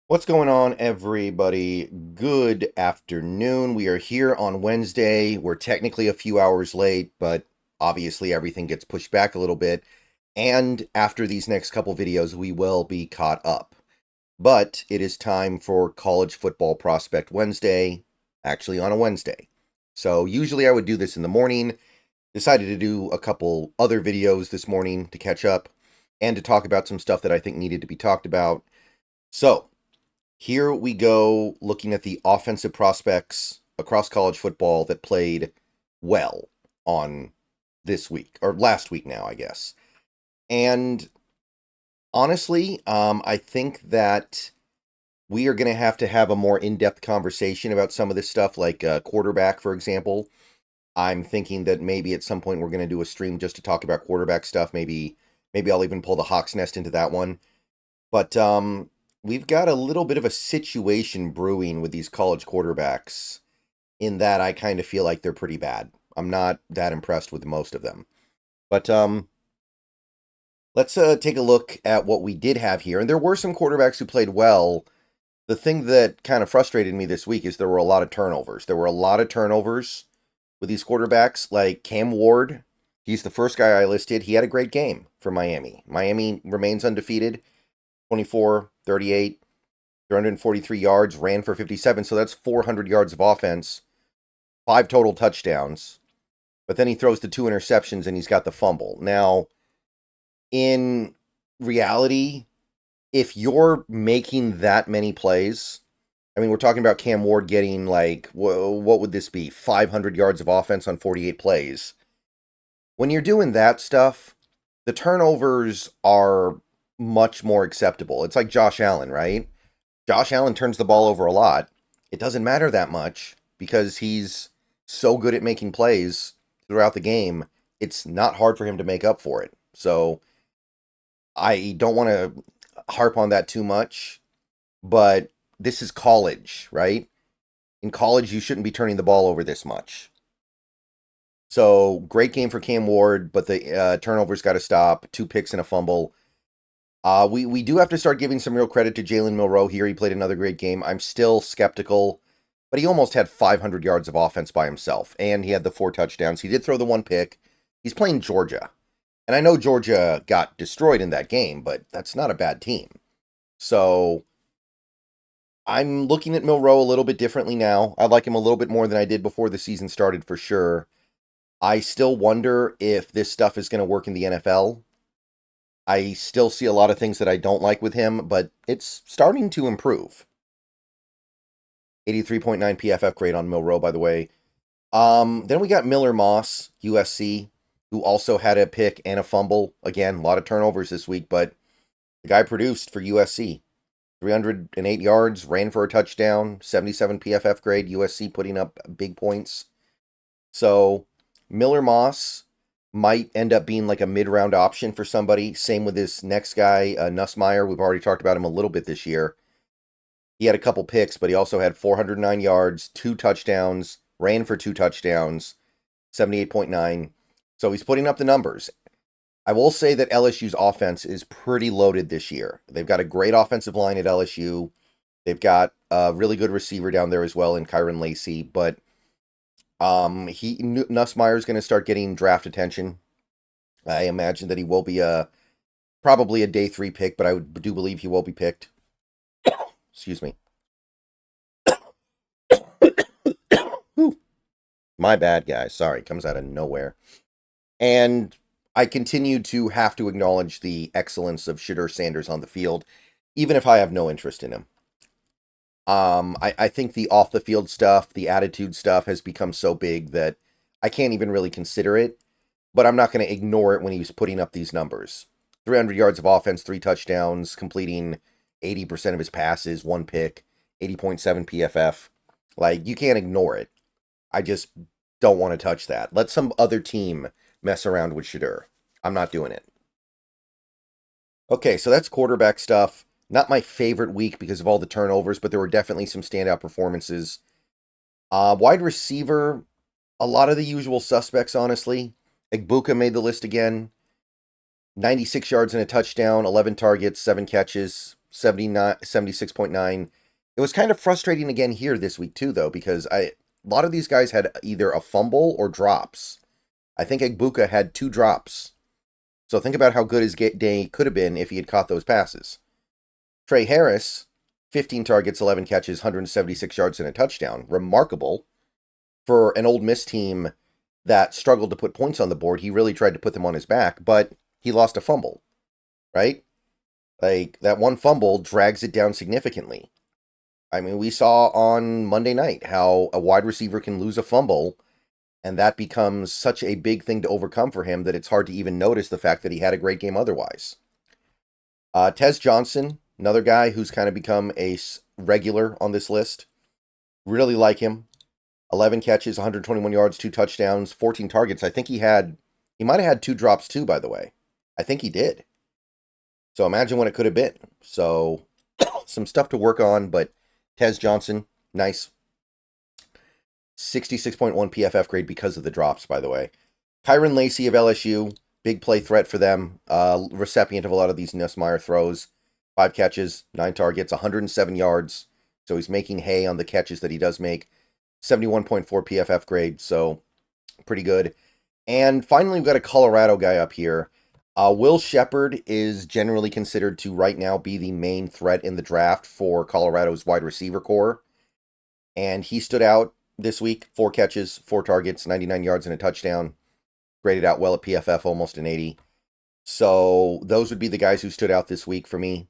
What's going on, everybody? Good afternoon. We are here on Wednesday. We're technically a few hours late, but obviously everything gets pushed back a little bit. And after these next couple videos, we will be caught up. But it is time for College Football Prospect Wednesday, actually on a Wednesday. So usually I would do this in the morning. Decided to do a couple other videos this morning to catch up and to talk about some stuff that I think needed to be talked about. So, here we go, looking at the offensive prospects across college football that played well on this week, or last week now, I guess. And honestly, I think that we are going to have a more in-depth conversation about some of this stuff, like quarterback, for example. I'm thinking that maybe at some point we're going to do a stream just to talk about quarterback stuff. Maybe I'll even pull the Hawk's Nest into that one. But we've got a little bit of a situation brewing with these college quarterbacks in that I kind of feel like they're pretty bad. I'm not that impressed with most of them. But let's take a look at what we did have here. And there were some quarterbacks who played well. The thing that kind of frustrated me this week is there were a lot of turnovers. There were a lot of turnovers with these quarterbacks, like Cam Ward. He's the first guy I listed. He had a great game for Miami. Miami remains undefeated. 24, 38, 343 yards, ran for 57. So that's 400 yards of offense, 5 total touchdowns. But then he throws the 2 interceptions and he's got the fumble. Now, in reality, if you're making that many plays, I mean, we're talking about Cam Ward getting like, what would this be? 500 yards of offense on 48 plays. When you're doing that stuff, the turnovers are much more acceptable. It's like Josh Allen, right? Josh Allen turns the ball over a lot. It doesn't matter that much because he's so good at making plays throughout the game. It's not hard for him to make up for it. So I don't want to harp on that too much, but this is college, right? In college, you shouldn't be turning the ball over this much. So great game for Cam Ward, but the turnovers got to stop. 2 picks and a fumble. We do have to start giving some real credit to Jalen Milroe here. He played another great game. I'm still skeptical, but he almost had 500 yards of offense by himself, and he had the 4 touchdowns. He did throw the 1 pick. He's playing Georgia, and I know Georgia got destroyed in that game, but that's not a bad team. So I'm looking at Milroe a little bit differently now. I like him a little bit more than I did before the season started for sure. I still wonder if this stuff is going to work in the NFL. I still see a lot of things that I don't like with him, but it's starting to improve. 83.9 PFF grade on Milroe, by the way. Then we got Miller Moss, USC, who also had a pick and a fumble. Again, a lot of turnovers this week, but the guy produced for USC. 308 yards, ran for a touchdown, 77 PFF grade, USC putting up big points. So, Miller Moss might end up being like a mid-round option for somebody. Same with this next guy, Nussmeier. We've already talked about him a little bit this year. He had a couple picks, but he also had 409 yards, 2 touchdowns, ran for 2 touchdowns, 78.9. So he's putting up the numbers. I will say that LSU's offense is pretty loaded this year. They've got a great offensive line at LSU. They've got a really good receiver down there as well in Kyron Lacey, but Nussmeier is going to start getting draft attention. I imagine that he will be probably a day 3 pick, but I do believe he will be picked. Excuse me. My bad, guys. Sorry, comes out of nowhere. And I continue to have to acknowledge the excellence of Shedeur Sanders on the field, even if I have no interest in him. I think the off the field stuff, the attitude stuff has become so big that I can't even really consider it, but I'm not going to ignore it when he's putting up these numbers. 300 yards of offense, 3 touchdowns, completing 80% of his passes, 1 pick, 80.7 PFF. Like, you can't ignore it. I just don't want to touch that. Let some other team mess around with Shedeur. I'm not doing it. Okay, so that's quarterback stuff. Not my favorite week because of all the turnovers, but there were definitely some standout performances. Wide receiver, a lot of the usual suspects, honestly. Egbuka made the list again. 96 yards and a touchdown, 11 targets, 7 catches, 76.9. It was kind of frustrating again here this week too, though, because a lot of these guys had either a fumble or drops. I think Egbuka had 2 drops. So think about how good his day could have been if he had caught those passes. Trey Harris, 15 targets, 11 catches, 176 yards, and a touchdown. Remarkable for an Ole Miss team that struggled to put points on the board. He really tried to put them on his back, but he lost a fumble, right? Like, that one fumble drags it down significantly. I mean, we saw on Monday night how a wide receiver can lose a fumble, and that becomes such a big thing to overcome for him that it's hard to even notice the fact that he had a great game otherwise. Tez Johnson, another guy who's kind of become a regular on this list. Really like him. 11 catches, 121 yards, 2 touchdowns, 14 targets. I think he might have had 2 drops too, by the way. I think he did. So imagine what it could have been. So some stuff to work on, but Tez Johnson, nice. 66.1 PFF grade because of the drops, by the way. Kyron Lacey of LSU, big play threat for them. Recipient of a lot of these Nussmeier throws. 5 catches, 9 targets, 107 yards. So he's making hay on the catches that he does make. 71.4 PFF grade, so pretty good. And finally, we've got a Colorado guy up here. Will Shepard is generally considered to right now be the main threat in the draft for Colorado's wide receiver core. And he stood out this week. 4 catches, 4 targets, 99 yards, and a touchdown. Graded out well at PFF, almost an 80. So those would be the guys who stood out this week for me.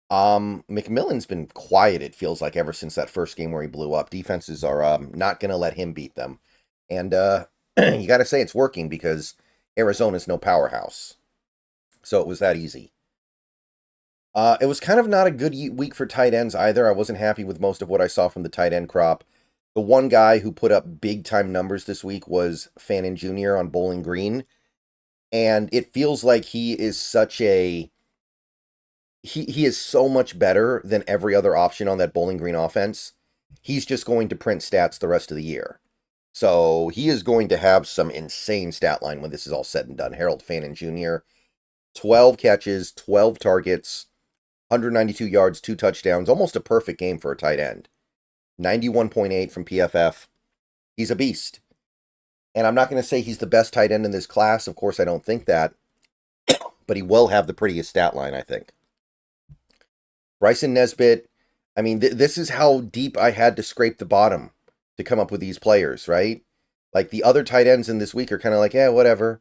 McMillan's been quiet, it feels like, ever since that first game where he blew up. Defenses are not going to let him beat them. And you got to say it's working because Arizona's no powerhouse. So it was that easy. It was kind of not a good week for tight ends either. I wasn't happy with most of what I saw from the tight end crop. The one guy who put up big-time numbers this week was Fannin Jr. on Bowling Green. And it feels like he is such a... He is so much better than every other option on that Bowling Green offense. He's just going to print stats the rest of the year. So he is going to have some insane stat line when this is all said and done. Harold Fannin Jr., 12 catches, 12 targets, 192 yards, 2 touchdowns. Almost a perfect game for a tight end. 91.8 from PFF. He's a beast. And I'm not going to say he's the best tight end in this class. Of course, I don't think that. But he will have the prettiest stat line, I think. Bryson Nesbitt, I mean, this is how deep I had to scrape the bottom to come up with these players, right? Like, the other tight ends in this week are kind of like, yeah, whatever.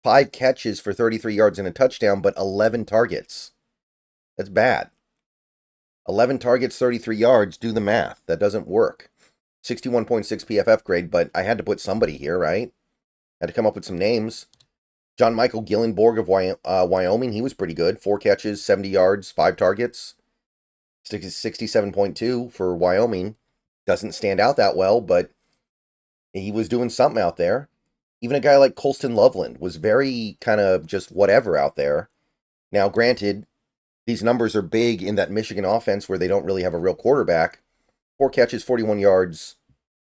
5 catches for 33 yards and a touchdown, but 11 targets. That's bad. 11 targets, 33 yards, do the math. That doesn't work. 61.6 PFF grade, but I had to put somebody here, right? Had to come up with some names. John Michael Gillenborg of Wyoming, he was pretty good. 4 catches, 70 yards, 5 targets. 67.2 for Wyoming. Doesn't stand out that well, but he was doing something out there. Even a guy like Colston Loveland was very kind of just whatever out there. Now, granted, these numbers are big in that Michigan offense where they don't really have a real quarterback. 4 catches, 41 yards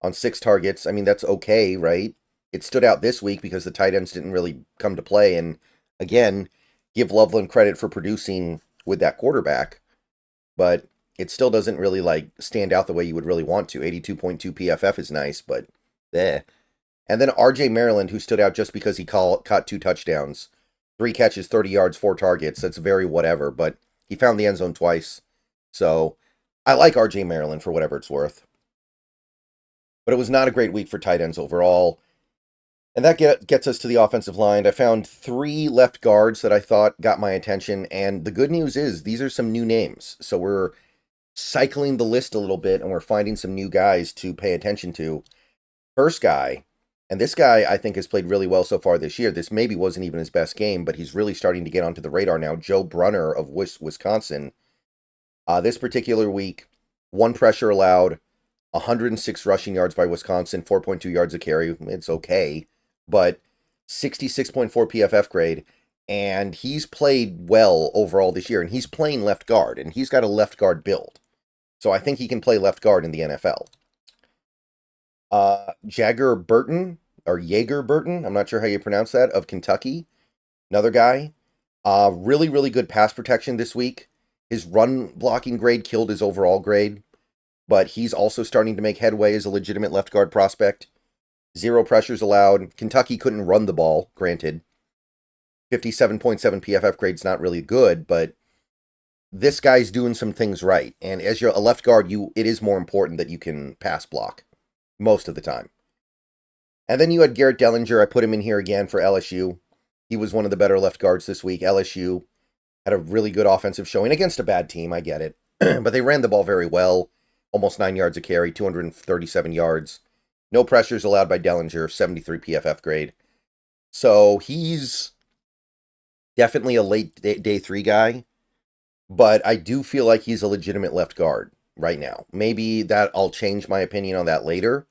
on 6 targets. I mean, that's okay, right? It stood out this week because the tight ends didn't really come to play. And again, give Loveland credit for producing with that quarterback. But it still doesn't really, like, stand out the way you would really want to. 82.2 PFF is nice, but eh. And then RJ Maryland, who stood out just because he caught 2 touchdowns. 3 catches, 30 yards, 4 targets. That's very whatever, but he found the end zone twice. So I like RJ Maryland for whatever it's worth. But it was not a great week for tight ends overall. And that gets us to the offensive line. I found 3 left guards that I thought got my attention. And the good news is these are some new names. So we're cycling the list a little bit and we're finding some new guys to pay attention to. First guy, and this guy I think has played really well so far this year. This maybe wasn't even his best game, but he's really starting to get onto the radar now. Joe Brunner of Wisconsin. This particular week, 1 pressure allowed, 106 rushing yards by Wisconsin, 4.2 yards a carry. It's okay. But 66.4 PFF grade, and he's played well overall this year, and he's playing left guard, and he's got a left guard build. So I think he can play left guard in the NFL. Jager Burton, or Jaeger Burton, I'm not sure how you pronounce that, of Kentucky. Another guy. Really, really good pass protection this week. His run blocking grade killed his overall grade, but he's also starting to make headway as a legitimate left guard prospect. 0 pressures allowed. Kentucky couldn't run the ball, granted. 57.7 PFF grade's not really good, but this guy's doing some things right. And as you're a left guard, it is more important that you can pass block most of the time. And then you had Garrett Dellinger. I put him in here again for LSU. He was one of the better left guards this week. LSU had a really good offensive showing against a bad team, I get it. But they ran the ball very well. Almost 9 yards a carry, 237 yards. No pressures allowed by Dellinger, 73 PFF grade. So he's definitely a late day 3 guy. But I do feel like he's a legitimate left guard right now. Maybe that I'll change my opinion on that later.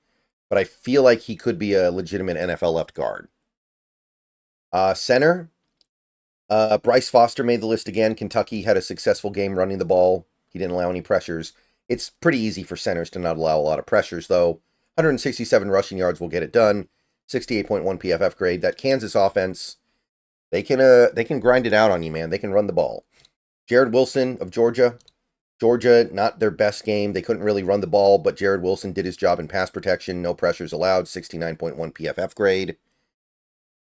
But I feel like he could be a legitimate NFL left guard. Center. Bryce Foster made the list again. Kentucky had a successful game running the ball. He didn't allow any pressures. It's pretty easy for centers to not allow a lot of pressures, though. 167 rushing yards will get it done. 68.1 PFF grade. That Kansas offense, they can grind it out on you, man. They can run the ball. Jared Wilson of Georgia. Georgia, not their best game. They couldn't really run the ball, but Jared Wilson did his job in pass protection. No pressures allowed. 69.1 PFF grade.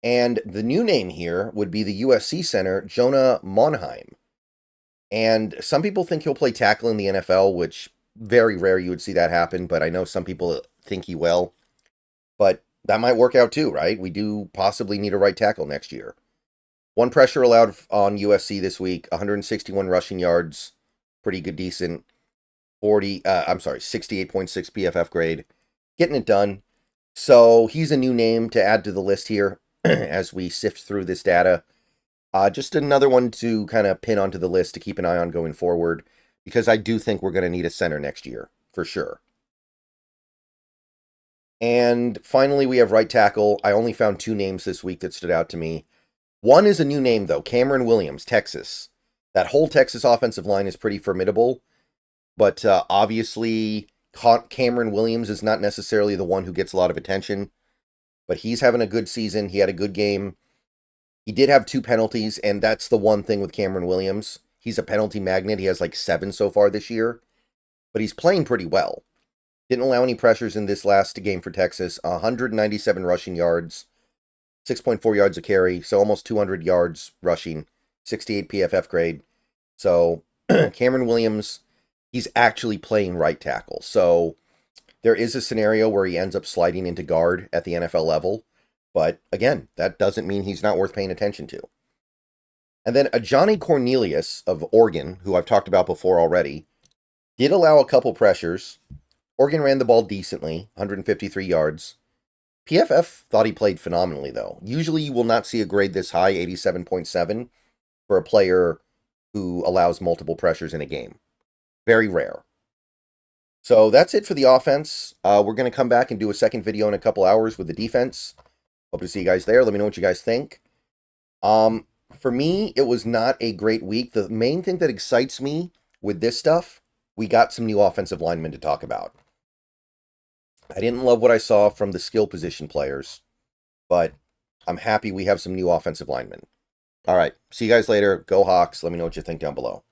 And the new name here would be the USC center, Jonah Monheim. And some people think he'll play tackle in the NFL, which very rare you would see that happen, but I know some people think he will. But that might work out too, right? We do possibly need a right tackle next year. 1 pressure allowed on USC this week, 161 rushing yards, pretty good, decent. 68.6 PFF grade. Getting it done. So he's a new name to add to the list here as we sift through this data. Just another one to kind of pin onto the list to keep an eye on going forward, because I do think we're going to need a center next year, for sure. And finally, we have right tackle. I only found 2 names this week that stood out to me. One is a new name, though, Cameron Williams, Texas. That whole Texas offensive line is pretty formidable, but obviously Cameron Williams is not necessarily the one who gets a lot of attention, but he's having a good season. He had a good game. He did have 2 penalties, and that's the one thing with Cameron Williams. He's a penalty magnet. He has like 7 so far this year, but he's playing pretty well. Didn't allow any pressures in this last game for Texas. 197 rushing yards, 6.4 yards a carry, so almost 200 yards rushing, 68 PFF grade. So Cameron Williams, he's actually playing right tackle. So there is a scenario where he ends up sliding into guard at the NFL level. But again, that doesn't mean he's not worth paying attention to. And then a Johnny Cornelius of Oregon, who I've talked about before already, did allow a couple pressures. Oregon ran the ball decently, 153 yards. PFF thought he played phenomenally, though. Usually you will not see a grade this high, 87.7, for a player who allows multiple pressures in a game. Very rare. So that's it for the offense. We're going to come back and do a second video in a couple hours with the defense. Hope to see you guys there. Let me know what you guys think. For me, it was not a great week. The main thing that excites me with this stuff, we got some new offensive linemen to talk about. I didn't love what I saw from the skill position players, but I'm happy we have some new offensive linemen. All right, see you guys later. Go Hawks. Let me know what you think down below.